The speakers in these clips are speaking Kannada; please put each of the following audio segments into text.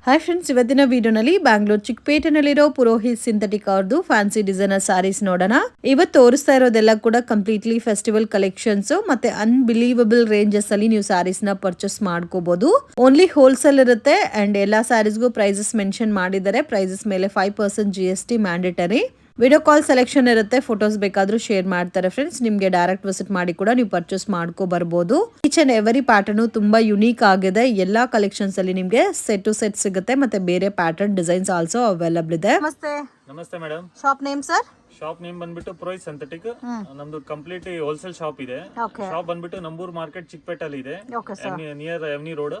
ಹಾಯ್ ಫ್ರೆಂಡ್ಸ್, ಇವತ್ತಿನ ವಿಡಿಯೋನಲ್ಲಿ ಬ್ಯಾಂಗ್ಳೂರ್ ಚಿಕ್ಕಪೇಟೆನಲ್ಲಿರೋ ಪುರೋಹಿತ್ ಸಿಂಥೆಟಿಕ್ ಅವ್ರದ್ದು ಫ್ಯಾನ್ಸಿ ಡಿಸೈನರ್ ಸಾರೀಸ್ ನೋಡೋಣ. ಇವತ್ತು ತೋರಿಸ್ತಾ ಇರೋದೆಲ್ಲ ಕೂಡ ಕಂಪ್ಲೀಟ್ಲಿ ಫೆಸ್ಟಿವಲ್ ಕಲೆಕ್ಷನ್ಸ್ ಮತ್ತೆ ಅನ್ಬಿಲೀವಬಲ್ ರೇಂಜಸ್ ಅಲ್ಲಿ ನೀವು ಸಾರೀಸ್ ನ ಪರ್ಚೇಸ್ ಮಾಡ್ಕೋಬಹುದು. ಓನ್ಲಿ ಹೋಲ್ಸೇಲ್ ಇರುತ್ತೆ ಅಂಡ್ ಎಲ್ಲಾ ಸಾರೀಸ್ಗೂ ಪ್ರೈಸಸ್ ಮೆನ್ಷನ್ ಮಾಡಿದ್ದಾರೆ. ಪ್ರೈಸಸ್ ಮೇಲೆ 5% GST mandatory. Video call selection ಇರುತ್ತೆ, ಫೋಟೋಸ್ ಬೇಕಾದ್ರೂ ಶೇರ್ ಮಾಡ್ತಾರೆ ಫ್ರೆಂಡ್ಸ್. ನಿಮ್ಗೆ ಡೈರೆಕ್ಟ್ ವಿಸಿಟ್ ಮಾಡಿ ಕೂಡ ನೀವು ಪರ್ಚೇಸ್ ಮಾಡ್ಕೋ ಬರ್ಬೋದು. ಈಚ್ ಅಂಡ್ ಎವರಿ ಪ್ಯಾಟರ್ನ್ ತುಂಬಾ ಯುನೀಕ್ ಆಗಿದೆ. ಎಲ್ಲಾ ಕಲೆಕ್ಷನ್ಸ್ ಅಲ್ಲಿ ನಿಮ್ಗೆ ಸೆಟ್ ಟು ಸೆಟ್ ಸಿಗುತ್ತೆ ಮತ್ತೆ ಬೇರೆ ಪ್ಯಾಟರ್ನ್ ಡಿಸೈನ್ಸ್ ಆಲ್ಸೋ ಅವೈಲಬಲ್ ಇದೆ. ನಮಸ್ತೆ madam. Shop name sir? Shop name ಬಂದ್ಬಿಟ್ಟು ಪುರೋಹಿತ್ ಸಿಂಥೆಟಿಕ್. ನಮ್ದು ಕಂಪ್ಲೀಟ್ ಹೋಲ್ಸೇಲ್ ಶಾಪ್ ಇದೆ. ಶಾಪ್ ಬಂದ್ಬಿಟ್ಟು ನಂಬೂರ್ ಮಾರ್ಕೆಟ್ ಚಿಕ್ಕಪೇಟೆಯಲ್ಲಿ ಇದೆ, near avenue road,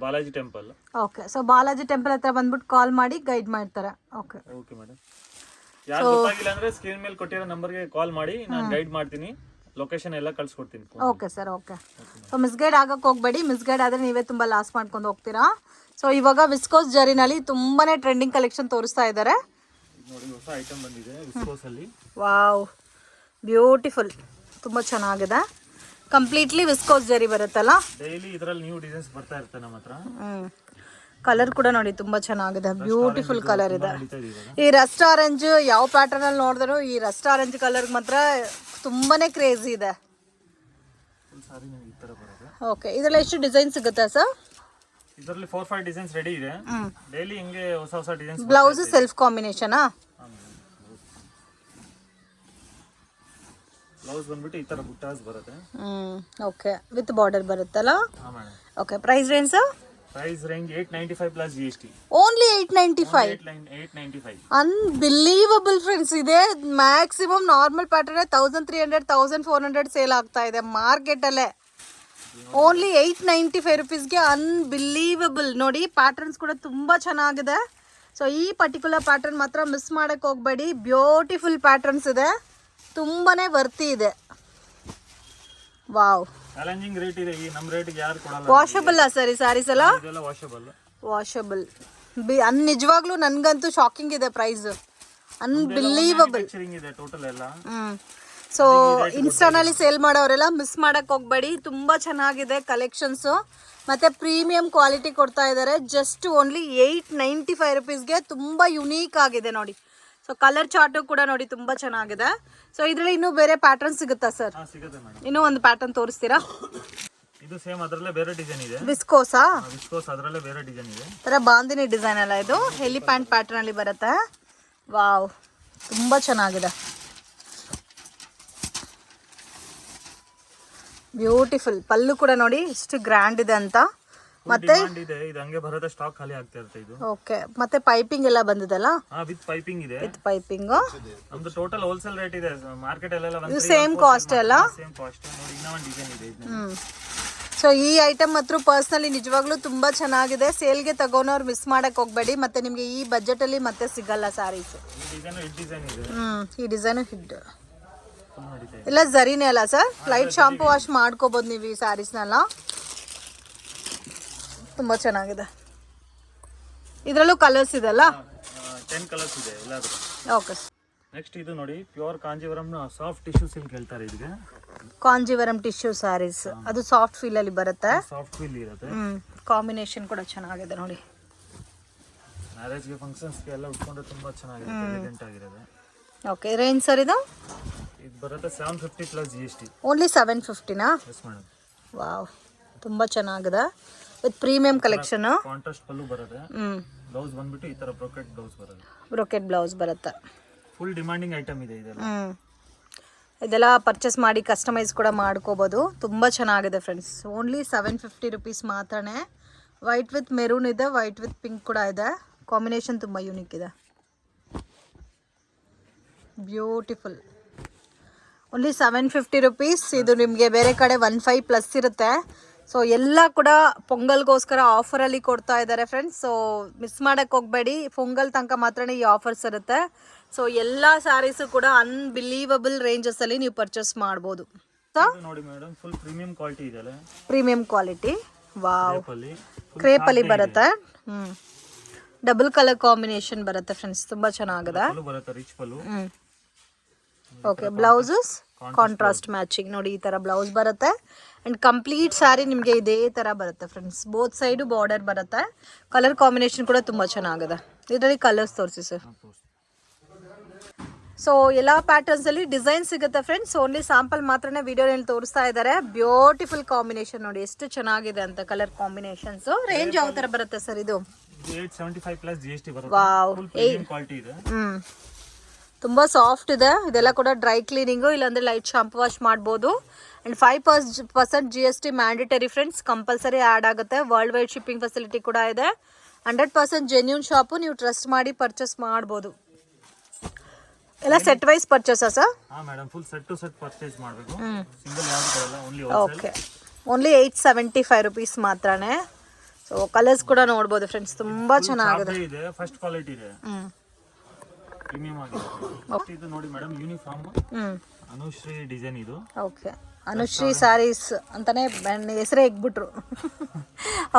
Balaji temple. Okay, so Balaji temple ಹತ್ರ ಬಂದ್ಬಿಟ್ಟು ಕಾಲ್ ಮಾಡಿ ಗೈಡ್ ಮಾಡ್ತಾರೆ. Okay okay madam. ಯಾರು ಗೊತ್ತಾಗಿಲ್ಲ ಅಂದ್ರೆ ಸ್ಕ್ರೀನ್ ಮೇಲೆ ಕೊಟ್ಟಿರೋ ನಂಬರ್ಗೆ ಕಾಲ್ ಮಾಡಿ, ನಾನು ಗೈಡ್ ಮಾಡ್ತೀನಿ, ಲೊಕೇಶನ್ ಎಲ್ಲ ಕಳ್ಸಿಕೊಡ್ತೀನಿ. Okay sir, okay. So misguide ಆಗಕ್ಕೆ ಹೋಗ್ಬೇಡಿ. ಮಿಸ್ಗೈಡ್ ಆದರೆ ನೀವೇ ತುಂಬ ಲಾಸ್ ಮಾಡ್ಕೊಂಡು ಹೋಗ್ತೀರಾ. ಸೊ ಇವಾಗ ವಿಸ್ಕೋಸ್ ಜರಿನಲ್ಲಿ ತುಂಬಾನೇ ಟ್ರೆಂಡಿಂಗ್ ಕಲೆಕ್ಷನ್ ತೋರಿಸ್ತಾ ಇದ್ದಾರೆ. ನೋಡಿ, ಹೊಸ ಐಟಮ್ ಬಂದಿದೆ ವಿಸ್ಕೋಸ್ ಅಲ್ಲಿ. ವಾವ್, ಬ್ಯೂಟಿಫುಲ್, ತುಂಬಾ ಚೆನ್ನಾಗಿದೆ. ಕಂಪ್ಲೀಟ್ಲಿ ವಿಸ್ಕೋಸ್ ಜರಿ ಬರುತ್ತಲ್ಲ. ಡೈಲಿ ಇದರಲ್ಲಿ ನ್ಯೂ ಡಿಸೈನ್ಸ್ ಬರ್ತಾ ಇರುತ್ತೆ ನಮ್ಮ ಹತ್ರ. ಕಲರ್ ಕೂಡ ನೋಡಿ ತುಂಬಾ ಚೆನ್ನಾಗಿದೆ, ಬ್ಯೂಟಿಫುಲ್ ಕಲರ್ ಇದೆ. ಈ ರಸ್ಟ್ ಆರೆಂಜ್ ಯಾವ ಪ್ಯಾಟರ್ನ್ ಅಲ್ಲಿ ನೋಡಿದ್ರು ಈ ರಸ್ಟ್ ಆರೆಂಜ್ ಕಲರ್ ಮಾತ್ರ ತುಂಬಾನೇ ಕ್ರೇಜಿ ಇದೆ. ಓಕೆ, ಇದರಲ್ಲಿ ಎಷ್ಟು ಡಿಸೈನ್ ಸಿಗುತ್ತೆ ಸರ್? ಇದರಲ್ಲಿ 4-5 ಡಿಸೈನ್ಸ್ ರೆಡಿ ಇದೆ. ಡೈಲಿ ಹಿಂಗೆ ಹೊಸ ಹೊಸ ಡಿಸೈನ್ಸ್. ಬ್ಲೌಸ್ ಸೆಲ್ಫ್ ಕಾಂಬಿನೇಷನಾ? ಬ್ಲೌಸ್ ಬಂದ್ಬಿಟ್ಟು ಈ ತರ ಬುಟ್ಟಾಸ್ ಬರುತ್ತೆ. ಓಕೆ, ವಿತ್ ಬಾರ್ಡರ್ ಬರುತ್ತಲ್ಲ. Okay, price range sir? Price range 895 plus GST. Only 895. 895. Unbelievable friends. ಇದೆ ಮ್ಯಾಕ್ಸಿಮಮ್ ನಾರ್ಮಲ್ ಪ್ಯಾಟರ್ನ್ 1300 1400 ಸೇಲ್ ಆಗ್ತಾ ಇದೆ ಮಾರ್ಕೆಟ್ ಅಲ್ಲೇ. ಓನ್ಲಿ 895 ರುಪೀಸ್ಗೆ ಅನ್ಬಿಲೀವಬಲ್. ನೋಡಿ, ಪ್ಯಾಟರ್ನ್ಸ್ ಕೂಡ ತುಂಬಾ ಚೆನ್ನಾಗಿದೆ. ಸೊ ಈ ಪರ್ಟಿಕ್ಯುಲರ್ ಪ್ಯಾಟರ್ನ್ ಮಾತ್ರ ಮಿಸ್ ಮಾಡಕ್ ಹೋಗ್ಬೇಡಿ. ಬ್ಯೂಟಿಫುಲ್ ಪ್ಯಾಟರ್ನ್ಸ್ ಇದೆ, ತುಂಬಾನೇ ವರ್ತಿ ಇದೆ. ವಾವ್, ಚಾಲೆಂಜಿಂಗ್ ರೇಟ್ ಇದೆ. ಈ ನಮ್ಮ ರೇಟ್ ಗೆ ಯಾರು ಕೊಡಲ್ಲ. ವಾಷಬಲ್ ಸರ್ ಈ ಸ್ಯಾರೀಸ್ ಎಲ್ಲ? ಇದೆಲ್ಲ ವಾಷಬಲ್. ವಾಷಬಲ್. ನಿಜವಾಗ್ಲೂ ನನ್ಗಂತೂ ಶಾಕಿಂಗ್ ಇದೆ ಪ್ರೈಸ್. ಅನ್ಬಿಲೀವಬಲ್ ಇದೆ ಟೋಟಲ್ ಎಲ್ಲ. ಸೊ ಇನ್ಸ್ಟಾನಲ್ಲಿ ಸೇಲ್ ಮಾಡೋರೆಲ್ಲ ಮಿಸ್ ಮಾಡಕ್ ಹೋಗ್ಬೇಡಿ. ತುಂಬಾ ಚೆನ್ನಾಗಿದೆ ಕಲೆಕ್ಷನ್ಸ್ ಮತ್ತೆ ಪ್ರೀಮಿಯಂ ಕ್ವಾಲಿಟಿ ಕೊಡ್ತಾ ಇದ್ದಾರೆ. ಜಸ್ಟ್ ಓನ್ಲಿ 895 ರುಪೀಸ್ಗೆ ತುಂಬಾ ಯುನೀಕ್ ಆಗಿದೆ ನೋಡಿ. ಸೊ ಕಲರ್ ಚಾರ್ಟು ಕೂಡ ನೋಡಿ ತುಂಬಾ ಚೆನ್ನಾಗಿದೆ. ಸೊ ಇದ್ರಲ್ಲಿ ಇನ್ನೂ ಬೇರೆ ಪ್ಯಾಟರ್ನ್ ಸಿಗುತ್ತಾ ಸರ್? ಸಿಗುತ್ತೆ ಮೇಡಮ್. ಇನ್ನೂ ಒಂದು ಪ್ಯಾಟರ್ನ್ ತೋರಿಸ್ತೀರಾ? ಇದು ಸೇಮ್ ಅದರಲ್ಲೇ ಬೇರೆ ಡಿಸೈನ್ ಇದೆ. ವಿಸ್ಕೋಸಾ? ವಿಸ್ಕೋಸ್ ಅದರಲ್ಲೇ ಬೇರೆ ಡಿಸೈನ್ ಇದೆ. ತರ ಬಾಂದಿನಿ ಡಿಸೈನ್ ಅಲ್ಲ ಇದು, ಎಲಿಫೆಂಟ್ ಪ್ಯಾಟರ್ನ್ ಅಲ್ಲಿ ಬರುತ್ತೆ. ವಾವ್, ತುಂಬಾ ಚೆನ್ನಾಗಿದೆ, ಬ್ಯೂಟಿಫುಲ್. ಪಲ್ಲು ಕೂಡ ನೋಡಿ ಎಷ್ಟು ಗ್ರ್ಯಾಂಡ್ ಇದೆ ಅಂತ. ಮತ್ತೆ ಇದು ಹಂಗೆ ಬರುತ್ತೆ, ಸ್ಟಾಕ್ ಖಾಲಿ ಆಗ್ತಾ ಇರುತ್ತೆ ಇದು. ಓಕೆ, ಮತ್ತೆ ಪೈಪಿಂಗ್ ಎಲ್ಲ ಬಂದಿದೆಲ್ಲ? ವಿತ್ ಪೈಪಿಂಗ್ ಇದೆ. With piping. ನಮ್ದು ಟೋಟಲ್ ಹೋಲ್ಸೇಲ್ ರೇಟ್ ಇದೆ. ಮಾರ್ಕೆಟ್ ಅಲ್ಲೆಲ್ಲ ಇದು ಸೇಮ್ ಕಾಸ್ಟ್ ಅಲ್ಲ? Same cost. ನೋಡಿ, ಇನ್ನೂ ಒಂದು ಡಿಸೈನ್ ಇದೆ. ಸೊ ಈ ಐಟಮ್ ಮಾತ್ರ ಪರ್ಸನಲಿ ನಿಜವಾಗ್ಲೂ ತುಂಬಾ ಚೆನ್ನಾಗಿದೆ. ಸೇಲ್ಗೆ ತಗೋನವ್ರು ಮಿಸ್ ಮಾಡಕ್ ಹೋಗ್ಬೇಡಿ. ಮತ್ತೆ ನಿಮ್ಗೆ ಈ ಬಜೆಟ್ ಅಲ್ಲಿ ಮತ್ತೆ ಸಿಗಲ್ಲ ಸ್ಯಾರೀಸ್. ಈ ಡಿಸೈನ್ ಹಿಡ್ ಇಲ್ಲ ಜರಿನೇ ಅಲ್ಲ ಸರ್? ಲೈಟ್ ಶಾಂಪು ವಾಶ್ ಮಾಡ್ಕೋಬಹುದು ನೀವು ಈ ಸ್ಯಾರೀಸ್ನೆಲ್ಲ. ತುಂಬಾ ಚೆನ್ನಾಗಿದೆ. ಇದರಲ್ಲೂ ಕಲರ್ಸ್ ಇದೆಲ್ಲ? 10 ಕಲರ್ಸ್ ಇದೆ ಎಲ್ಲಾದ್ರೂ. ಓಕೆ. ನೆಕ್ಸ್ಟ್ ಇದು ನೋಡಿ, pure Kanjeevaram soft tissue silk ಹೇಳ್ತಾರೆ ಇದಕ್ಕೆ. ಕಾಂಜೀವರಂ ಟಿಶ್ಯೂ ಸ್ಯಾರೀಸ್, ಅದು ಸಾಫ್ಟ್ ಫೀಲ್ ಅಲ್ಲಿ ಬರುತ್ತೆ. ಸಾಫ್ಟ್ ಫೀಲ್ ಇರುತ್ತೆ. ಕಾಂಬಿನೇಷನ್ ಕೂಡ ಚೆನ್ನಾಗಿದೆ ನೋಡಿ. ಮ್ಯಾರೇಜ್ ಗೆ ಫಂಕ್ಷನ್ಸ್ ಗೆ ಎಲ್ಲ ಉಟ್ಕೊಂಡ್ರೆ ತುಂಬಾ ಚೆನ್ನಾಗಿದೆ, ಎಲಿಗೆಂಟ್ ಆಗಿರುತ್ತೆ. ಓಕೆ, ರೇಂಜ್ ಸರ್ ಇದು? ಇದು ಬರುತ್ತೆ 750 ಪ್ಲಸ್ GST. ಓನ್ಲಿ 750 ನಾ? Yes madam. ವಾವ್, ತುಂಬಾ ಚೆನ್ನಾಗಿದೆ. With premium collection. ಕಾಂಟ್ರಾಸ್ಟ್ ಪಲ್ಲು ಬರುತ್ತೆ. ಬ್ಲೌಸ್ ಬಂದ್ಬಿಟ್ಟು ಈ ತರ ಬ್ರೊಕೆಟ್ ಬ್ಲೌಸ್ ಬರುತ್ತೆ. ಬ್ರೊಕೆಟ್ ಬ್ಲೌಸ್ ಬರುತ್ತೆ. ಫುಲ್ ಡಿಮಾಂಡಿಂಗ್ ಐಟಮ್ ಇದೆ ಇದೆಲ್ಲ. ಇದೆಲ್ಲ ಪರ್ಚೇಸ್ ಮಾಡಿ ಕಸ್ಟಮೈಸ್ ಕೂಡ ಮಾಡ್ಕೋಬಹುದು. ತುಂಬಾ ಚೆನ್ನಾಗಿದೆ ಫ್ರೆಂಡ್ಸ್. ಓನ್ಲಿ 750 ರುಪೀಸ್ ಮಾತ್ರನೇ. ವೈಟ್ ವಿತ್ ಮೆರೂನ್ ಇದೆ, ವೈಟ್ ವಿತ್ ಪಿಂಕ್ ಕೂಡ ಇದೆ. ಕಾಂಬಿನೇಷನ್ ತುಂಬಾ ಯೂನಿಕ್ ಇದೆ, ಬ್ಯೂಟಿಫುಲ್. Only 750 rupees. ಇದು ನಿಮಗೆ ಬೇರೆ ಕಡೆ 15 ಪ್ಲಸ್ ಇರುತ್ತೆ. ಸೊ ಎಲ್ಲ ಕೂಡ ಪೊಂಗಲ್ಗೋಸ್ಕರ ಆಫರಲ್ಲಿ ಕೊಡ್ತಾ ಇದ್ದಾರೆ ಫ್ರೆಂಡ್ಸ್. ಸೊ ಮಿಸ್ ಮಾಡಕ್ಕೆ ಹೋಗಬೇಡಿ. ಪೊಂಗಲ್ ತನಕ ಮಾತ್ರನೇ ಈ ಆಫರ್ಸ್ ಇರುತ್ತೆ. ಸೊ ಎಲ್ಲ ಸ್ಯಾರೀಸು ಕೂಡ ಅನ್ಬಿಲೀವಬಲ್ ರೇಂಜಸ್ಸಲ್ಲಿ ನೀವು ಪರ್ಚೇಸ್ ಮಾಡ್ಬೋದು. ನೋಡಿ ಮೇಡಮ್, ಫುಲ್ ಪ್ರೀಮಿಯಂ ಕ್ವಾಲಿಟಿ ಇದೆ. Premium quality. ವಾವ್, ಕ್ರೇಪಲ್ಲಿ ಬರುತ್ತೆ. ಡಬಲ್ ಕಲರ್ ಕಾಂಬಿನೇಷನ್ ಬರುತ್ತೆ ಫ್ರೆಂಡ್ಸ್, ತುಂಬಾ ಚೆನ್ನಾಗಿದೆ. ಓಕೆ, ಬ್ಲೌಸಸ್ ಕಾಂಟ್ರಾಸ್ಟ್ ಮ್ಯಾಚಿಂಗ್ ನೋಡಿ, ಈ ತರ ಬ್ಲೌಸ್ ಬರುತ್ತೆ. ಆ್ಯಂಡ್ ಕಂಪ್ಲೀಟ್ ಸ್ಯಾರಿ ನಿಮಗೆ ಇದೇ ಥರ ಬರುತ್ತೆ ಫ್ರೆಂಡ್ಸ್. ಬೋತ್ ಸೈಡು ಬಾರ್ಡರ್ ಬರುತ್ತೆ. ಕಲರ್ ಕಾಂಬಿನೇಷನ್ ಕೂಡ ತುಂಬ ಚೆನ್ನಾಗಿದೆ. ಇದರಲ್ಲಿ ಕಲರ್ಸ್ ತೋರಿಸಿ ಸರ್. ಸೊ ಎಲ್ಲ ಪ್ಯಾಟರ್ನ್ಸಲ್ಲಿ ಡಿಸೈನ್ ಸಿಗುತ್ತೆ ಫ್ರೆಂಡ್ಸ್. ಓನ್ಲಿ ಸ್ಯಾಂಪಲ್ ಮಾತ್ರನೇ ವಿಡಿಯೋನಲ್ಲಿ ತೋರಿಸ್ತಾ ಇದ್ದಾರೆ. ಬ್ಯೂಟಿಫುಲ್ ಕಾಂಬಿನೇಷನ್ ನೋಡಿ ಎಷ್ಟು ಚೆನ್ನಾಗಿದೆ ಅಂತ ಕಲರ್ ಕಾಂಬಿನೇಷನ್ಸು. ರೇಂಜ್ ಯಾವ ಥರ ಬರುತ್ತೆ ಸರ್ ಇದು? 875 ಪ್ಲಸ್ GST ಬರುತ್ತೆ. ವಾವ್, ಕ್ವಾಲಿಟಿ ಇದೆ. ತುಂಬ ಸಾಫ್ಟ್ ಇದೆ. ಇದೆಲ್ಲ ಕೂಡ ಡ್ರೈ ಕ್ಲೀನಿಂಗು ಇಲ್ಲಾಂದರೆ ಲೈಟ್ ಶಾಂಪು ವಾಶ್ ಮಾಡ್ಬೋದು. And 5% GST mandatory friends, compulsory add ಆಗುತ್ತೆ. ವರ್ಲ್ಡ್ ವೈಡ್ ಶಿಪ್ಪಿಂಗ್ ಫೆಸಿಲಿಟಿ ಕೂಡ ಇದೆ. 100% ಜೆನ್ಯೂನ್ ಶಾಪು, ನೀವು ಟ್ರಸ್ಟ್ ಮಾಡಿ ಪರ್ಚೇಸ್ ಮಾಡ್ಬೋದು. ಎಲ್ಲ ಸೆಟ್ ವೈಸ್ ಪರ್ಚೇಸಾ ಸರ್? ಹಾಂ madam, full set to set purchase ಮಾಡಬೇಕು. ಸಿಂಗಲ್ ಯಾವುದು ಬರಲ್ಲ, ಓನ್ಲಿ ಓಕೆ. ಓನ್ಲಿ 875 ರುಪೀಸ್ ಮಾತ್ರನೇ. ಸೊ ಕಲರ್ಸ್ ಕೂಡ ನೋಡ್ಬೋದು ಫ್ರೆಂಡ್ಸ್, ತುಂಬ ಚೆನ್ನಾಗಿದೆ. ಇದೆ, ಫಸ್ಟ್ ಕ್ವಾಲಿಟಿ ಇದೆ, ಪ್ರೀಮಿಯಂ ಆಗಿದೆ. ಇದು ನೋಡಿ ಮೇಡಮ್, ಯೂನಿಫಾರ್ಮ್ ಅನುಶ್ರೀ ಡಿಸೈನ್ ಇದು. ಓಕೆ, ಅನುಶ್ರೀ ಸ್ಯಾರೀಸ್ ಅಂತಾನೆ ಹೆಸರೇ ಇಕ್ಬಿಟ್ರು.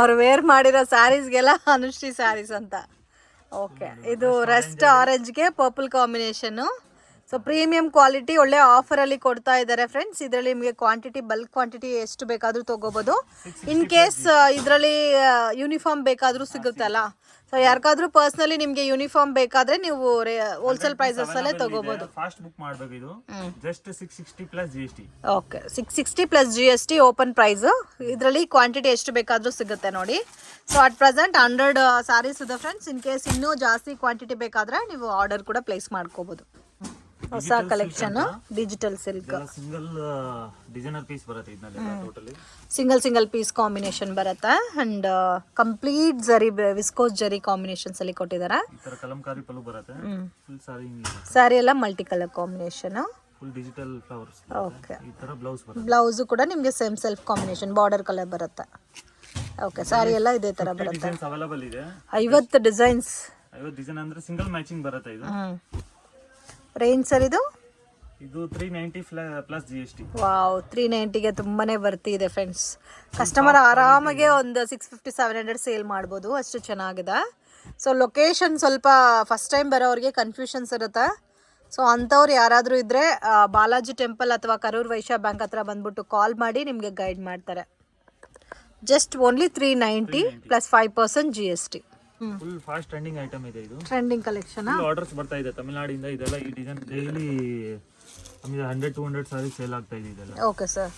ಅವ್ರು ವೇರ್ ಮಾಡಿರೋ ಸ್ಯಾರೀಸ್ಗೆಲ್ಲ ಅನುಶ್ರೀ ಸ್ಯಾರೀಸ್ ಅಂತ. ಓಕೆ, ಇದು ರೆಸ್ಟ್ ಆರೆಂಜ್ಗೆ purple combination. So premium quality, ಒಳ್ಳೆ ಆಫರಲ್ಲಿ ಕೊಡ್ತಾ ಇದ್ದಾರೆ ಫ್ರೆಂಡ್ಸ್. ಇದರಲ್ಲಿ ನಿಮಗೆ ಕ್ವಾಂಟಿಟಿ, ಬಲ್ಕ್ ಕ್ವಾಂಟಿಟಿ ಎಷ್ಟು ಬೇಕಾದರೂ ತೊಗೋಬೋದು. ಇನ್ ಕೇಸ್ ಇದರಲ್ಲಿ ಯೂನಿಫಾರ್ಮ್ ಬೇಕಾದರೂ ಸಿಗುತ್ತಲ್ಲ. ಸೊ ಯಾರಿಗಾದ್ರೂ ಪರ್ಸ್ನಲಿ ನಿಮಗೆ ಯೂನಿಫಾರ್ಮ್ ಬೇಕಾದರೆ ನೀವು ಹೋಲ್ಸೇಲ್ ಪ್ರೈಸಸ್ಸಲ್ಲೇ ತೊಗೋಬೋದು. ಫಾಸ್ಟ್ ಬುಕ್ ಮಾಡಬೇಕು. ಇದು just 660 plus GST. Okay, 660 plus GST open price. ಇದರಲ್ಲಿ ಕ್ವಾಂಟಿಟಿ ಎಷ್ಟು ಬೇಕಾದರೂ ಸಿಗುತ್ತೆ ನೋಡಿ. ಸೊ ಅಟ್ ಪ್ರೆಸೆಂಟ್ 100 ಸ್ಯಾರೀಸ್ ಇದೆ ಫ್ರೆಂಡ್ಸ್. ಇನ್ ಕೇಸ್ ಇನ್ನೂ ಜಾಸ್ತಿ ಕ್ವಾಂಟಿಟಿ ಬೇಕಾದರೆ ನೀವು ಆರ್ಡರ್ ಕೂಡ ಪ್ಲೇಸ್ ಮಾಡ್ಕೋಬೋದು. ಹೊಸ collection digital silk, single designer piece ಬರುತ್ತೆ. ಇದರಲ್ಲಿ ಟೋಟಲಿ ಸಿಂಗಲ್ ಪೀಸ್ ಕಾಂಬಿನೇಷನ್ ಬರುತ್ತೆ. And complete zari, viscose zari combinations ಅಲ್ಲಿ ಕೊಟ್ಟಿದ್ದಾರೆ. ಈ ತರ ಕಲಂಕಾರಿ ಪಲ್ಲು ಬರುತ್ತೆ. ಫುಲ್ ಸ್ಯಾರಿ ಎಲ್ಲ multi colour combination, full digital flowers. Okay, ಈ ತರ ಬ್ಲೌಸ್ ಬರುತ್ತೆ. ಬ್ಲೌಸ್ ಕೂಡ ನಿಮಗೆ same self combination, border colour ಬರುತ್ತೆ. ಓಕೆ, ಸ್ಯಾರಿ ಎಲ್ಲ ಇದೇ ತರ ಬರುತ್ತೆ. ಡಿಸೈನ್ಸ್ ಅವೈಲೇಬಲ್ ಇದೆ. 50 ಡಿಸೈನ್ಸ್. 50 ಡಿಸೈನ್ ಅಂದ್ರೆ ಸಿಂಗಲ್ ಮ್ಯಾಚಿಂಗ್ ಬರುತ್ತೆ ಇದು. ರೇಂಜ್ ಸರ್ ಇದು? ಇದು 390 ಪ್ಲಸ್ GST. ವಾವ್, 390ಗೆ ತುಂಬಾನೇ ಬರ್ತಿದೆ ಫ್ರೆಂಡ್ಸ್. ಕಸ್ಟಮರ್ ಆರಾಮಾಗೆ ಒಂದು 650-700 ಸೇಲ್ ಮಾಡ್ಬೋದು, ಅಷ್ಟು ಚೆನ್ನಾಗಿದೆ. ಸೊ ಲೊಕೇಶನ್ ಸ್ವಲ್ಪ ಫಸ್ಟ್ ಟೈಮ್ ಬರೋರಿಗೆ ಕನ್ಫ್ಯೂಷನ್ಸ್ ಇರುತ್ತೆ. ಸೊ ಅಂಥವ್ರು ಯಾರಾದರೂ ಇದ್ದರೆ ಬಾಲಾಜಿ ಟೆಂಪಲ್ ಅಥವಾ ಕರೂರ್ ವೈಶ್ಯ ಬ್ಯಾಂಕ್ ಹತ್ರ ಬಂದ್ಬಿಟ್ಟು ಕಾಲ್ ಮಾಡಿ ನಿಮಗೆ ಗೈಡ್ ಮಾಡ್ತಾರೆ. Just only 390 plus 5% GST. Full fast trending item ಇದೆ. ಇದು ಟ್ರೆಂಡಿಂಗ್ ಕಲೆಕ್ಷನ್. ಆರ್ಡರ್ಸ್ ಬರ್ತಾ ಇದೆ ತಮಿಳುನಾಡಿಂದ. ಇದೆಲ್ಲ ಈ ಡಿಸೈನ್ ಡೈಲಿ 100-200 ಸಾರಿ ಸೇಲ್ ಆಗ್ತಾ ಇದೆ ಇದೆಲ್ಲ. ಓಕೆ ಸರ್,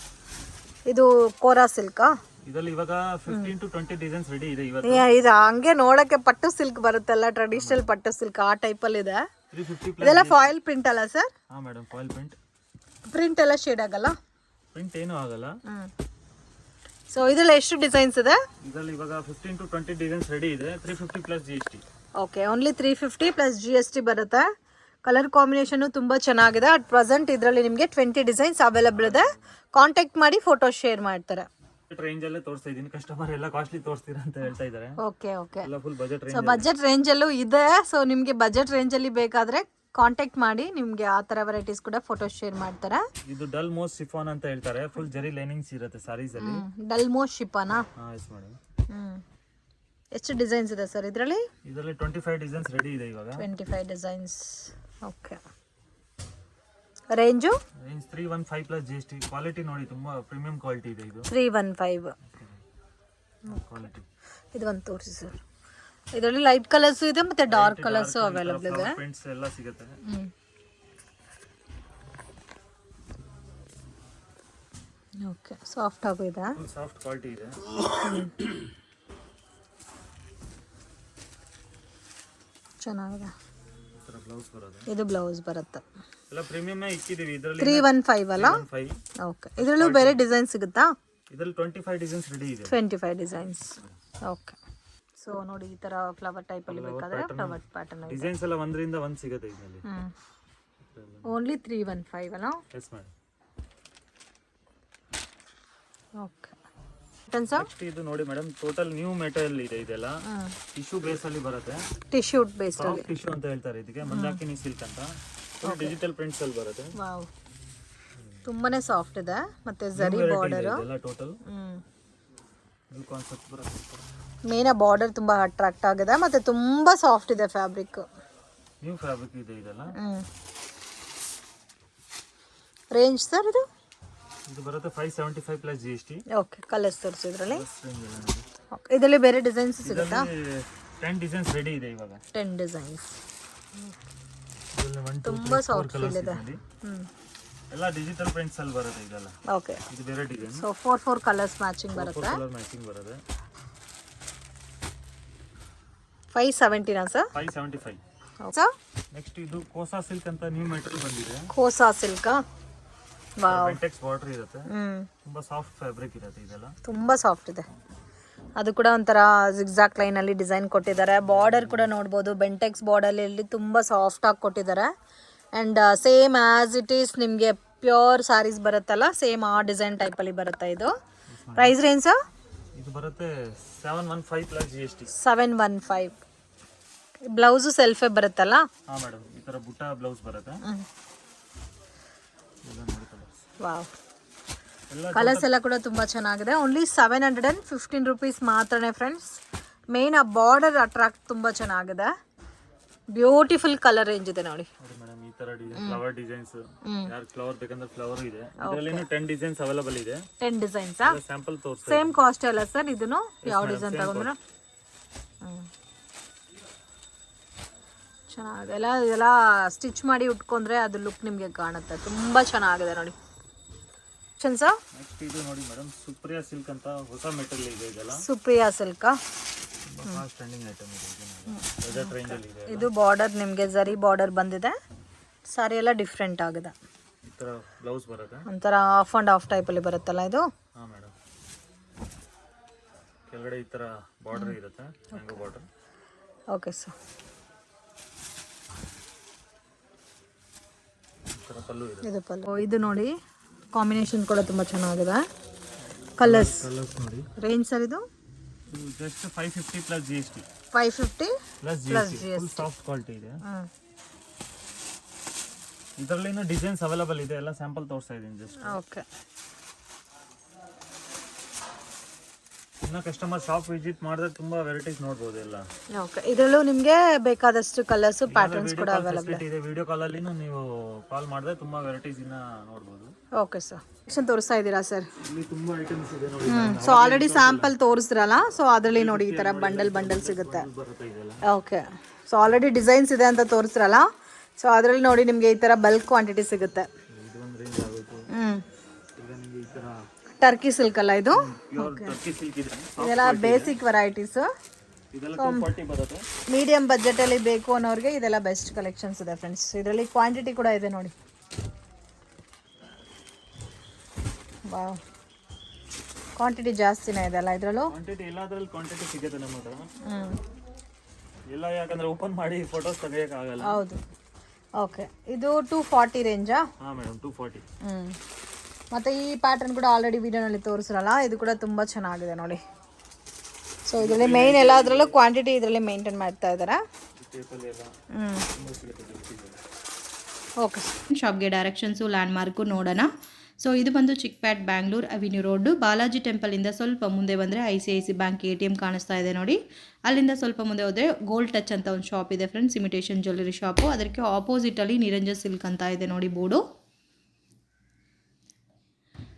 ಇದು ಕೋರಾ ಸಿಲ್ಕಾ? ಇದರಲ್ಲಿ ಇವಾಗ 15 to 20 ಡಿಸೈನ್ಸ್ ರೆಡಿ ಇದೆ ಇವತ್ತು. ಇದು ಹಂಗೆ ನೋಡಕ್ಕೆ ಪಟ್ಟು ಸಿಲ್ಕ್ ಬರುತ್ತಲ್ಲ, ಟ್ರೆಡಿಷನಲ್ ಪಟ್ಟು ಸಿಲ್ಕ್ ಆ ಟೈಪಲ್ಲಿ ಇದೆ. 350 ಪ್ಲಸ್. ಇದೆಲ್ಲ ಫಾಯಿಲ್ ಪ್ರಿಂಟ್ ಅಲ್ಲ ಸರ್? ಹಾಂ ಮೇಡಮ್, ಫಾಯಿಲ್ ಪ್ರಿಂಟ್. ಪ್ರಿಂಟ್ ಎಲ್ಲ ಶೇಡ್ ಆಗಲ್ಲ? ಪ್ರಿಂಟ್ ಏನೂ ಆಗಲ್ಲ. ಸೊ ಇದರಲ್ಲಿ ಎಷ್ಟು ಡಿಸೈನ್ಸ್ ಇದೆ? ಇದರಲ್ಲಿ ಇವಾಗ 15 to 20 ಡಿಸೈನ್ಸ್ ರೆಡಿ ಇದೆ. 350 plus GST. Okay, only 350 plus GST ಬರುತ್ತೆ. ಕಲರ್ ಕಾಂಬಿನೇಷನ್ ತುಂಬ ಚೆನ್ನಾಗಿದೆ. ಅಟ್ ಪ್ರೆಸೆಂಟ್ ಇದರಲ್ಲಿ ನಿಮಗೆ 20 ಡಿಸೈನ್ಸ್ ಅವೈಲೇಬಲ್ ಇದೆ. ಕಾಂಟ್ಯಾಕ್ಟ್ ಮಾಡಿ ಫೋಟೋ ಶೇರ್ ಮಾಡ್ತಾರೆ. ರೇಂಜ್ ಅಲ್ಲೇ ತೋರಿಸ್ತಾ ಇದ್ದೀನಿ. ಕಸ್ಟಮರ್ ಎಲ್ಲ ಕಾಸ್ಟ್ಲಿ ತೋರಿಸ್ತೀರಾ ಅಂತ ಹೇಳ್ತಾ ಇದ್ದಾರೆ. ಓಕೆ ಓಕೆ, ಎಲ್ಲ full budget range. So budget ರೇಂಜಲ್ಲೂ ಇದೆ. ಸೊ ನಿಮಗೆ ಬಜೆಟ್ ರೇಂಜಲ್ಲಿ ಬೇಕಾದರೆ ಕಾಂಟ್ಯಾಕ್ಟ್ ಮಾಡಿ, ನಿಮಗೆ ಆ ಥರ ವೆರೈಟೀಸ್ ಕೂಡ ಫೋಟೋ ಶೇರ್ ಮಾಡ್ತಾರೆ. ಇದು ಡಲ್ ಮೋಸ್ ಶಿಫಾನ್ ಅಂತ ಹೇಳ್ತಾರೆ. ಫುಲ್ ಜರಿ ಲೈನಿಂಗ್ಸ್ ಇರುತ್ತೆ ಸಾರೀಸ್ ಅಲ್ಲಿ. ಡಲ್ ಮೋಸ್ ಶಿಫಾನಾ? Yes madam. ಎಷ್ಟು ಡಿಸೈನ್ಸ್ ಇದೆ ಸರ್ ಇದರಲ್ಲಿ? ಇದರಲ್ಲಿ 25 ಡಿಸೈನ್ಸ್ ರೆಡಿ ಇದೆ ಇವಾಗ. 25 designs. Okay, range? Range 315 plus GST. Quality ನೋಡಿ, ತುಂಬಾ ಪ್ರೀಮಿಯಂ ಕ್ವಾಲಿಟಿ ಇದೆ ಇದು. 315 ಕ್ವಾಲಿಟಿ. ಇದು ಒಂದು ತೋರಿಸಿ ಸರ್. ಇದರಲ್ಲಿ ಲೈಟ್ ಕಲರ್ಸ್ ಇದೆ ಮತ್ತೆ ಡಾರ್ಕ್ ಕಲರ್ಸ್ ಅವೈಲೇಬಲ್ ಇದೆ. ಪ್ರಿಂಟ್ಸ್ ಎಲ್ಲ ಸಿಗುತ್ತೆ. ಓಕೆ, ಸಾಫ್ಟ್ ಆಗೂ ಇದೆ. ಸಾಫ್ಟ್ ಕ್ವಾಲಿಟಿ ಇದೆ. ಚೆನ್ನಾಗಿದೆ. ತರ ಬ್ಲೌಸ್ ಬರುತ್ತೆ. ಇದು ಬ್ಲೌಸ್ ಬರುತ್ತೆ. ಎಲ್ಲ ಪ್ರೀಮಿಯಂ ಇಕ್ಕಿದೀವಿ ಇದರಲ್ಲಿ. 315 ಅಲ್ಲ? ಓಕೆ, ಇದರಲ್ಲೂ ಬೇರೆ ಡಿಸೈನ್ ಸಿಗುತ್ತಾ? ಇದರಲ್ಲಿ 25 ಡಿಸೈನ್ಸ್ ರೆಡಿ ಇದೆ. 25 ಡಿಸೈನ್ಸ್. ಓಕೆ, ಸೊ ನೋಡಿ ಈ ತರ ಫ್ಲವರ್ ಟೈಪ್ ಅಲ್ಲಿ ಬೇಕಾದ್ರೆ ಫ್ಲವರ್ ಪ್ಯಾಟರ್ನ್ ಇದೆ. ಡಿಸೈನ್ಸ್ ಎಲ್ಲ ಒಂದರಿಂದ ಒಂದು ಸಿಗುತ್ತೆ ಇದರಲ್ಲಿ. ಓನ್ಲಿ 315 ಅಲ್ಲ? Yes madam. ಓಕೆ, ನೆಕ್ಸ್ಟ್ ಇದು ನೋಡಿ ಮೇಡಮ್, ಟೋಟಲ್ ನ್ಯೂ ಮೆಟೀರಿಯಲ್ ಇದೆ. ಇದೆಲ್ಲ ಟಿಶ್ಯೂ ಬೇಸ್ ಅಲ್ಲಿ ಬರುತ್ತೆ. ಟಿಶ್ಯೂ ಬೇಸ್ಡ್ ಅಲ್ಲಿ. ಟಿಶ್ಯೂ ಅಂತ ಹೇಳ್ತಾರೆ ಇದಕ್ಕೆ. ಮಂದಾಕಿನಿ ಸಿಲ್ಕ್ ಅಂತ. ಡಿಜಿಟಲ್ ಪ್ರಿಂಟ್ಸ್ ಅಲ್ಲಿ ಬರುತ್ತೆ. ವಾವ್, ತುಂಬಾನೇ ಸಾಫ್ಟ್ ಇದೆ. ಮತ್ತೆ ಜರಿ ಬಾರ್ಡರ್ ಎಲ್ಲ ಟೋಟಲ್ ನ್ಯೂ ಕಾನ್ಸೆಪ್ಟ್ ಬರುತ್ತೆ. ಮೇನ್ ಬಾರ್ಡರ್ ತುಂಬಾ ಅಟ್ರಾಕ್ಟ್ ಆಗಿದೆ. ಮತ್ತೆ ತುಂಬಾ ಸಾಫ್ಟ್ ಇದೆ ಫ್ಯಾಬ್ರಿಕ್. ನ್ಯೂ ಫ್ಯಾಬ್ರಿಕ್ ಇದೆ ಇದೆಲ್ಲ. ರೇಂಜ್ ಸರ್ ಇದು? ಇದು ಬರುತ್ತೆ 575 ಪ್ಲಸ್ GST. ಓಕೆ, ಕಲರ್ಸ್ ತೋರಿಸಿ ಇದರಲ್ಲಿ. ರೇಂಜ್ ಎಲ್ಲ ನೋಡಿ. ಓಕೆ, ಇದರಲ್ಲಿ ಬೇರೆ ಡಿಸೈನ್ಸ್ ಸಿಗುತ್ತಾ? ಇದರಲ್ಲಿ 10 ಡಿಸೈನ್ಸ್ ರೆಡಿ ಇದೆ ಇವಾಗ. 10 ಡಿಸೈನ್ಸ್. ಇದರಲ್ಲಿ 1 2 ತುಂಬಾ 3 ಸಾಫ್ಟ್ 4 ಕಲರ್ಸ್ ಇದೆ. ಇದೆ. ಎಲ್ಲ ಡಿಜಿಟಲ್ ಪ್ರಿಂಟ್ಸ್ ಅಲ್ಲಿ ಬರುತ್ತೆ ಇದೆಲ್ಲ. ಓಕೆ, ಇದು ಬೇರೆ ಡಿಸೈನ್. ಸೊ 4 ಕಲರ್ಸ್ ಮ್ಯಾಚಿಂಗ್ ಬರುತ್ತೆ. ಕಲರ್ ಮ್ಯಾಚಿಂಗ್ ಬರುತ್ತೆ. 570 ನಾ ಸರ್? 575. ಸರ್ ನೆಕ್ಸ್ಟ್ ಇದು ಕೋಸಾ ಸಿಲ್ಕ್ ಅಂತ ನ್ಯೂ ಮೆಟೀರಿಯಲ್ ಬಂದಿದೆ. Kosa silk. Wow, Bentex border ಇರುತ್ತೆ. ತುಂಬಾ ಸಾಫ್ಟ್ ಫ್ಯಾಬ್ರಿಕ್ ಇರುತ್ತೆ ಇದೆಲ್ಲ. ತುಂಬಾ ಸಾಫ್ಟ್ ಇದೆ. ಅದು ಕೂಡ ಒಂಥರ ಜಿಗ್ಜಾಕ್ ಲೈನ್ ಅಲ್ಲಿ ಡಿಸೈನ್ ಕೊಟ್ಟಿದ್ದಾರೆ. ಬಾರ್ಡರ್ ಕೂಡ ನೋಡ್ಬೋದು, ಬೆಂಟೆಕ್ಸ್ ಬಾರ್ಡರ್ ಅಲ್ಲಿ ತುಂಬಾ ಸಾಫ್ಟ್ ಆಗಿ ಕೊಟ್ಟಿದ್ದಾರೆ. And same as it is ನಿಮಗೆ ಪ್ಯೂರ್ ಸಾರೀಸ್ ಬರುತ್ತಲ್ಲ, ಸೇಮ್ ಆ ಡಿಸೈನ್ ಟೈಪ್ ಅಲ್ಲಿ ಬರುತ್ತೆ. ಇದು ಪ್ರೈಸ್ ರೇಂಜ್ ಇದು ಬರುತ್ತೆ 715 ಪ್ಲಸ್ GST. 715. ಬ್ಲೌಸು ಸೆಲ್ಫೇ ಬರುತ್ತಲ್ಲ? ಹಾ ಮೇಡಮ್, ಈ ತರ ಬುಟ್ಟ ಬ್ಲೌಸ್ ಬರುತ್ತೆ. ವಾವ್, ಕಲರ್ಸ್ ಎಲ್ಲ ಕೂಡ ತುಂಬ ಚೆನ್ನಾಗಿದೆ. ಓನ್ಲಿ 715 ರುಪೀಸ್ ಮಾತ್ರನೇ ಫ್ರೆಂಡ್ಸ್. ಮೇನ್ ಆ ಬಾರ್ಡರ್ ಅಟ್ರಾಕ್ಟ್ ತುಂಬ ಚೆನ್ನಾಗಿದೆ. ಬ್ಯೂಟಿಫುಲ್ ಕಲರ್ ರೇಂಜ್ ಇದೆ ನೋಡಿ. ಮೇಡಮ್, ಈ ತರ ಡಿಸೈನ್ ಫ್ಲವರ್ ಡಿಸೈನ್ಸ್, ಯಾರು ಫ್ಲವರ್ ಬೇಕಂದ್ರೆ ಫ್ಲವರ್ ಇದೆ. ಇದರಲ್ಲಿ 10 ಡಿಸೈನ್ಸ್ ಅವೈಲೇಬಲ್ ಇದೆ. 10 ಡಿಸೈನ್ಸ್ ಸ್ಯಾಂಪಲ್ ತೋರಿಸ್ತಾ. ಸೇಮ್ ಕಾಸ್ಟ್ ಅಲ್ಲ ಸರ್ ಇದನ್ನು? ಯಾವ ಡಿಸೈನ್ ತಗೊಂಡ್ರು ಚೆನ್ನಾಗಿದೆ. ಇದೆಲ್ಲ ಸ್ಟಿಚ್ ಮಾಡಿ ಉಟ್ಕೊಂಡ್ರೆ ಅದು ಲುಕ್ ನಿಮಗೆ ಕಾಣುತ್ತೆ. ತುಂಬ ಚೆನ್ನಾಗಿದೆ ನೋಡಿ. ಸರ್ ನೆಕ್ಸ್ಟ್ ಇದು ನೋಡಿ ಮೇಡಮ್, ಸುಪ್ರಿಯಾ ಸಿಲ್ಕ್ ಅಂತ ಹೊಸ ಮೆಟೀರಿಯಲ್ ಇದೆ. ಇದೆಲ್ಲ Supriya silk fast trending item ಇದೆ. ಬಜೆಟ್ ರೇಂಜ್ ಅಲ್ಲಿ ಇದೆ. ಇದು ಬಾರ್ಡರ್ ನಿಮಗೆ ಜರಿ ಬಾರ್ಡರ್ ಬಂದಿದೆ. ಸಾರಿ ಎಲ್ಲ ಡಿಫ್ರೆಂಟ್ ಆಗಿದೆ. ಈ ತರ ಬ್ಲೌಸ್ ಬರುತ್ತೆ. ಒಂಥರ ಆಫ್ ಅಂಡ್ ಆಫ್ ಟೈಪ್ ಅಲ್ಲಿ ಬರುತ್ತಲ್ಲ ಇದು? ಹಾ ಮೇಡಮ್, ಕೆಳಗಡೆ ಈ ತರ ಬಾರ್ಡರ್ ಇರುತ್ತೆ, ಮ್ಯಾಂಗೋ ಬಾರ್ಡರ್. Okay sir. ಈ ತರ ಪಲ್ಲು ಇದೆ. ಇದು ಪಲ್ಲು. ಇದು ನೋಡಿ, ಕಾಂಬಿನೇಷನ್ ಕೂಡ ತುಂಬ ಚೆನ್ನಾಗಿದೆ. ಕಲರ್ಸ್ ನೋಡಿ. ರೇಂಜ್ ಸರ್ ಇದು? Just 550 plus GST. 550 plus GST. Full soft quality ಇದೆ. ಇದರಲ್ಲಿ ಇನ್ನೂ ಡಿಸೈನ್ಸ್ ಅವೈಲೇಬಲ್ ಇದೆ. ಎಲ್ಲ ಸ್ಯಾಂಪಲ್ ತೋರಿಸ್ತಾ ಇದ್ದೀನಿ ಜಸ್ಟ್. ಓಕೆ. ಇನ್ನು ಕಸ್ಟಮರ್ ಶಾಪ್ ವಿಸಿಟ್ ಮಾಡಿದ್ರೆ ತುಂಬಾ ವೆರೈಟೀಸ್ ನೋಡಬಹುದು ಎಲ್ಲ. ಓಕೆ, ಇದರಲ್ಲೂ ನಿಮಗೆ ಬೇಕಾದಷ್ಟು ಕಲರ್ಸ್ ಪ್ಯಾಟರ್ನ್ಸ್ ಕೂಡ ಅವೈಲೇಬಲ್ ಇದೆ. ವಿಡಿಯೋ ಕಾಲ್ ಅಲ್ಲಿ ನೀವು ಕಾಲ್ ಮಾಡಿದ್ರೆ ತುಂಬಾ ವೆರೈಟೀಸ್ ಇನ್ನ ನೋಡಬಹುದು. Okay sir. ಸೆಕ್ಷನ್ ತೋರಿಸ್ತಾ ಇದ್ದೀರಾ ಸರ್? ಇಲ್ಲಿ ತುಂಬಾ ಐಟಮ್ಸ್ ಇದೆ ನೋಡಿ. ಸೊ ಆಲ್ರೆಡಿ ಸ್ಯಾಂಪಲ್ ತೋರಿಸ್ತಿರಲ್ಲ, ಸೊ ಅದರಲ್ಲಿ ನೋಡಿ ಈ ತರ ಬಂಡಲ್ ಸಿಗುತ್ತೆ. ಬರುತ್ತೆ ಇದೆಲ್ಲ. ಓಕೆ, ಸೊ ಆಲ್ರೆಡಿ ಡಿಸೈನ್ಸ್ ಇದೆ ಅಂತ ತೋರಿಸ್ತಿರಲ್ಲ, ಸೊ ಅದರಲ್ಲಿ ನೋಡಿ ನಿಮಗೆ ಈ ತರ ಬಲ್ಕ್ ಕ್ವಾಂಟಿಟಿ ಸಿಗುತ್ತೆ. ಇದು ಒಂದು ರೇಂಜ್ ಆಗುತ್ತೆ. ಈಗ ನಿಮಗೆ ಈ ತರ ಟರ್ಕಿ ಸಿಲ್ಕ್ ಅಲ್ಲ ಇದು? ಪ್ಯೂರ್ ಟರ್ಕಿ ಸಿಲ್ಕ್ ಇದೆ. ಇದೆಲ್ಲ ಬೇಸಿಕ್ ವೆರೈಟೀಸ್. ಇದೆಲ್ಲ 240 ಬರುತ್ತೆ. ಮೀಡಿಯಂ ಬಜೆಟ್ ಅಲ್ಲಿ ಬೇಕು ಅನ್ನೋರಿಗೆ ಇದೆಲ್ಲ ಬೆಸ್ಟ್ ಕಲೆಕ್ಷನ್ಸ್ ಇದೆ ಫ್ರೆಂಡ್ಸ್. ಇದರಲ್ಲಿ ಕ್ವಾಂಟಿಟಿ ಕೂಡ ಇದೆ ನೋಡಿ. ವಾವ್, ಕ್ವಾಂಟಿಟಿ ಜಾಸ್ತಿನೇ ಇದೆ ಅಲ್ಲ ಇದರಲ್ಲೂ? ಕ್ವಾಂಟಿಟಿ ಎಲ್ಲದರಲ್ಲಿ ಕ್ವಾಂಟಿಟಿ ಸಿಗುತ್ತೆ ನಮ್ಮ ಹತ್ರ. ಎಲ್ಲ ಯಾಕಂದ್ರೆ ಓಪನ್ ಮಾಡಿ ಫೋಟೋಸ್ ತೆಗಿಯಕ್ಕೆ ಆಗಲ್ಲ. ಹೌದು. ಓಕೆ, ಇದು 240 ರೇಂಜಾ? ಹಾ ಮೇಡಮ್, 240. ಮತ್ತೆ ಈ ಪ್ಯಾಟರ್ನ್ ಕೂಡ ಆಲ್ರೆಡಿ ವಿಡಿಯೋನಲ್ಲಿ ತೋರಿಸಿರಲ್ಲ, ಇದು ಕೂಡ ತುಂಬ ಚೆನ್ನಾಗಿದೆ ನೋಡಿ. ಸೊ ಇದರಲ್ಲಿ ಮೇನ್ ಎಲ್ಲದರಲ್ಲೂ ಕ್ವಾಂಟಿಟಿ ಇದರಲ್ಲಿ ಮೇಂಟೈನ್ ಮಾಡ್ತಾ ಇದ್ದಾರೆ. ಓಕೆ, ಶಾಪ್ಗೆ ಡೈರೆಕ್ಷನ್ಸು ಲ್ಯಾಂಡ್ ಮಾರ್ಕು ನೋಡೋಣ. ಸೊ ಇದು ಬಂದು ಚಿಕ್ಪೇಟ್ ಬ್ಯಾಂಗ್ಳೂರ್ ಅವೆನ್ಯೂ ರೋಡು. ಬಾಲಾಜಿ ಟೆಂಪಲಿಂದ ಸ್ವಲ್ಪ ಮುಂದೆ ಬಂದರೆ ICICI ಬ್ಯಾಂಕ್ ATM ಕಾಣಿಸ್ತಾ ಇದೆ ನೋಡಿ. ಅಲ್ಲಿಂದ ಸ್ವಲ್ಪ ಮುಂದೆ ಹೋದರೆ ಗೋಲ್ಡ್ ಟಚ್ ಅಂತ ಒಂದು ಶಾಪ್ ಇದೆ ಫ್ರೆಂಡ್ಸ್, ಇಮಿಟೇಷನ್ ಜ್ಯುವೆಲ್ಲರಿ ಶಾಪು. ಅದಕ್ಕೆ ಆಪೋಸಿಟಲ್ಲಿ ನಿರಂಜನ್ ಸಿಲ್ಕ್ ಅಂತ ಇದೆ ನೋಡಿ ಬೋರ್ಡು.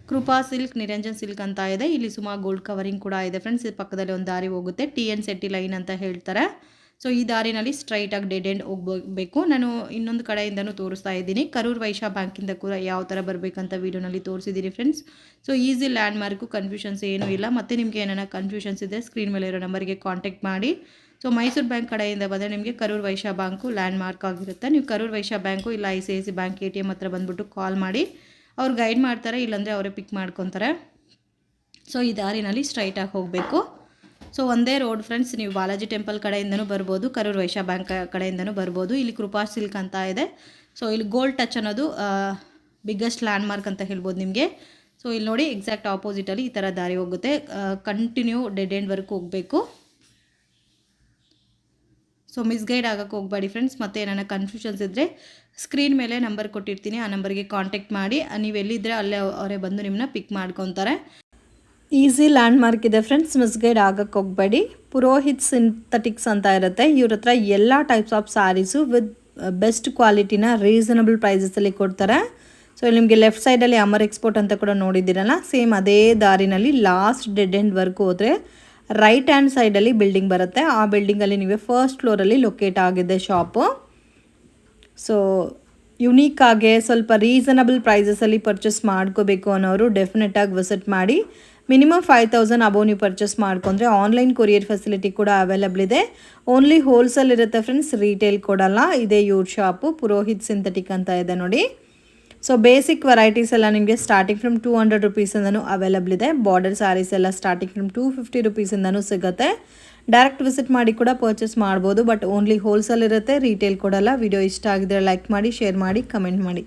ಕೃಪಾ ಸಿಲ್ಕ್, ನಿರಂಜನ್ ಸಿಲ್ಕ್ ಅಂತ ಇದೆ. ಇಲ್ಲಿ ಸುಮಾರು ಗೋಲ್ಡ್ ಕವರಿಂಗ್ ಕೂಡ ಇದೆ ಫ್ರೆಂಡ್ಸ್. ಇದು ಪಕ್ಕದಲ್ಲಿ ಒಂದು ದಾರಿ ಹೋಗುತ್ತೆ, TN ಸೆಟ್ಟಿ ಲೈನ್ ಅಂತ ಹೇಳ್ತಾರೆ. ಸೊ ಈ ದಾರಿನಲ್ಲಿ ಸ್ಟ್ರೈಟಾಗಿ ಡೆಡ್ ಎಂಡ್ ಹೋಗಬೇಕು. ನಾನು ಇನ್ನೊಂದು ಕಡೆಯಿಂದನೂ ತೋರಿಸ್ತಾ ಇದ್ದೀನಿ. ಕರೂರ್ ವೈಶ್ಯ ಬ್ಯಾಂಕಿಂದ ಕೂಡ ಯಾವ ಥರ ಬರಬೇಕಂತ ವೀಡಿಯೋನಲ್ಲಿ ತೋರಿಸಿದ್ದೀನಿ friends. So easy land mark, confusions ಏನೂ ಇಲ್ಲ. ಮತ್ತು ನಿಮಗೆ ಏನಾರ ಕನ್ಫ್ಯೂಷನ್ಸ್ ಇದ್ದರೆ ಸ್ಕ್ರೀನ್ ಮೇಲೆ ಇರೋ ನಂಬರ್ಗೆ ಕಾಂಟ್ಯಾಕ್ಟ್ ಮಾಡಿ. ಸೊ ಮೈಸೂರು ಬ್ಯಾಂಕ್ ಕಡೆಯಿಂದ ಬಂದರೆ ನಿಮಗೆ Karur Vysya bank land mark ಆಗಿರುತ್ತೆ. ನೀವು ಕರೂರ್ ವೈಶ್ಯ ಬ್ಯಾಂಕು ಇಲ್ಲ ICICI ಬ್ಯಾಂಕ್ ATM ಹತ್ರ ಬಂದುಬಿಟ್ಟು ಕಾಲ್ ಮಾಡಿ, ಅವ್ರು ಗೈಡ್ ಮಾಡ್ತಾರೆ, ಇಲ್ಲಾಂದರೆ ಅವರೇ ಪಿಕ್ ಮಾಡ್ಕೊತಾರೆ. ಸೊ ಈ ದಾರಿನಲ್ಲಿ ಸ್ಟ್ರೈಟಾಗಿ ಹೋಗಬೇಕು. ಸೊ ಒಂದೇ ರೋಡ್ ಫ್ರೆಂಡ್ಸ್. ನೀವು ಬಾಲಾಜಿ ಟೆಂಪಲ್ ಕಡೆಯಿಂದನೂ ಬರ್ಬೋದು, ಕರೂರ್ ವೈಶ್ಯ ಬ್ಯಾಂಕ್ ಕಡೆಯಿಂದನೂ ಬರ್ಬೋದು. ಇಲ್ಲಿ ಕೃಪಾ ಸಿಲ್ಕ್ ಅಂತ ಇದೆ. ಸೊ ಇಲ್ಲಿ ಗೋಲ್ಡ್ ಟಚ್ ಅನ್ನೋದು ಬಿಗ್ಗೆಸ್ಟ್ ಲ್ಯಾಂಡ್ ಮಾರ್ಕ್ ಅಂತ ಹೇಳ್ಬೋದು ನಿಮಗೆ. ಸೊ ಇಲ್ಲಿ ನೋಡಿ, ಎಕ್ಸಾಕ್ಟ್ ಆಪೋಸಿಟಲ್ಲಿ ಈ ಥರ ದಾರಿ ಹೋಗುತ್ತೆ. ಕಂಟಿನ್ಯೂ ಡೆಡ್ ಎಂಡ್ವರೆಗೂ ಹೋಗಬೇಕು. ಸೊ ಮಿಸ್ಗೈಡ್ ಆಗೋಕ್ಕೆ ಹೋಗಬೇಡಿ ಫ್ರೆಂಡ್ಸ್. ಮತ್ತು ಏನಾರ ಕನ್ಫ್ಯೂಷನ್ಸ್ ಇದ್ದರೆ ಸ್ಕ್ರೀನ್ ಮೇಲೆ ನಂಬರ್ ಕೊಟ್ಟಿರ್ತೀನಿ, ಆ ನಂಬರ್ಗೆ ಕಾಂಟ್ಯಾಕ್ಟ್ ಮಾಡಿ. ನೀವು ಎಲ್ಲಿದ್ದರೆ ಅಲ್ಲೇ ಅವರೇ ಬಂದು ನಿಮ್ಮನ್ನ ಪಿಕ್ ಮಾಡ್ಕೊತಾರೆ. ಈಸಿ ಲ್ಯಾಂಡ್ ಮಾರ್ಕ್ ಇದೆ ಫ್ರೆಂಡ್ಸ್, ಮಿಸ್ಗೈಡ್ ಆಗೋಕ್ಕೆ ಹೋಗಬೇಡಿ. ಪುರೋಹಿತ್ ಸಿಂಥೆಟಿಕ್ಸ್ ಅಂತ ಇರುತ್ತೆ. ಇವ್ರ ಹತ್ರ ಎಲ್ಲ types of sarees with best ಕ್ವಾಲಿಟಿನ ರೀಸನಬಲ್ ಪ್ರೈಸಸಲ್ಲಿ ಕೊಡ್ತಾರೆ. ಸೊ ಇಲ್ಲಿ ನಿಮಗೆ ಲೆಫ್ಟ್ ಸೈಡಲ್ಲಿ ಅಮರ್ ಎಕ್ಸ್ಪೋರ್ಟ್ ಅಂತ ಕೂಡ ನೋಡಿದ್ದೀರಲ್ಲ, ಸೇಮ್ ಅದೇ ದಾರಿನಲ್ಲಿ ಲಾಸ್ಟ್ ಡೆಡ್ ಎಂಡ್ವರೆಗೂ ಹೋದರೆ ರೈಟ್ ಹ್ಯಾಂಡ್ ಸೈಡಲ್ಲಿ ಬಿಲ್ಡಿಂಗ್ ಬರುತ್ತೆ. ಆ ಬಿಲ್ಡಿಂಗಲ್ಲಿ ನೀವು ಫಸ್ಟ್ ಫ್ಲೋರಲ್ಲಿ ಲೊಕೇಟ್ ಆಗಿದೆ ಶಾಪು. ಸೊ ಯುನೀಕ್ ಆಗಿ ಸ್ವಲ್ಪ ರೀಸನಬಲ್ ಪ್ರೈಸಸಲ್ಲಿ ಪರ್ಚೇಸ್ ಮಾಡ್ಕೋಬೇಕು ಅನ್ನೋರು ಡೆಫಿನೆಟಾಗಿ ವಿಸಿಟ್ ಮಾಡಿ. ಮಿನಿಮಮ್ 5,000 ಅಬೌವ್ ನೀವು ಪರ್ಚೇಸ್ ಮಾಡ್ಕೊಂಡ್ರೆ ಆನ್ಲೈನ್ ಕೊರಿಯರ್ ಫೆಸಿಲಿಟಿ ಕೂಡ ಅವೈಲಬಲ್ ಇದೆ. ಓನ್ಲಿ ಹೋಲ್ಸೇಲ್ ಇರುತ್ತೆ ಫ್ರೆಂಡ್ಸ್, ರೀಟೇಲ್ ಕೊಡಲ್ಲ. ಇದೇ ಇವ್ರ ಶಾಪು ಪುರೋಹಿತ್ ಸಿಂಥೆಟಿಕ್ ಅಂತ ಇದೆ ನೋಡಿ. ಸೊ ಬೇಸಿಕ್ ವೆರೈಟೀಸ್ ಎಲ್ಲ ನಿಮಗೆ ಸ್ಟಾರ್ಟಿಂಗ್ ಫ್ರಮ್ 200 ರುಪೀಸಿಂದನೂ ಅವೈಲಬಲ್ ಇದೆ. ಬಾರ್ಡರ್ ಸ್ಯಾರೀಸ್ ಎಲ್ಲ ಸ್ಟಾರ್ಟಿಂಗ್ ಫ್ರಮ್ 250 ರುಪೀಸಿಂದನೂ ಸಿಗುತ್ತೆ. ಡೈರೆಕ್ಟ್ ವಿಸಿಟ್ ಮಾಡಿ ಕೂಡ ಪರ್ಚೇಸ್ ಮಾಡ್ಬೋದು, ಬಟ್ ಓನ್ಲಿ ಹೋಲ್ಸೇಲ್ ಇರುತ್ತೆ, ರೀಟೇಲ್ ಕೊಡಲ್ಲ. ವಿಡಿಯೋ ಇಷ್ಟ ಆಗಿದ್ರೆ ಲೈಕ್ ಮಾಡಿ, ಶೇರ್ ಮಾಡಿ, ಕಮೆಂಟ್ ಮಾಡಿ.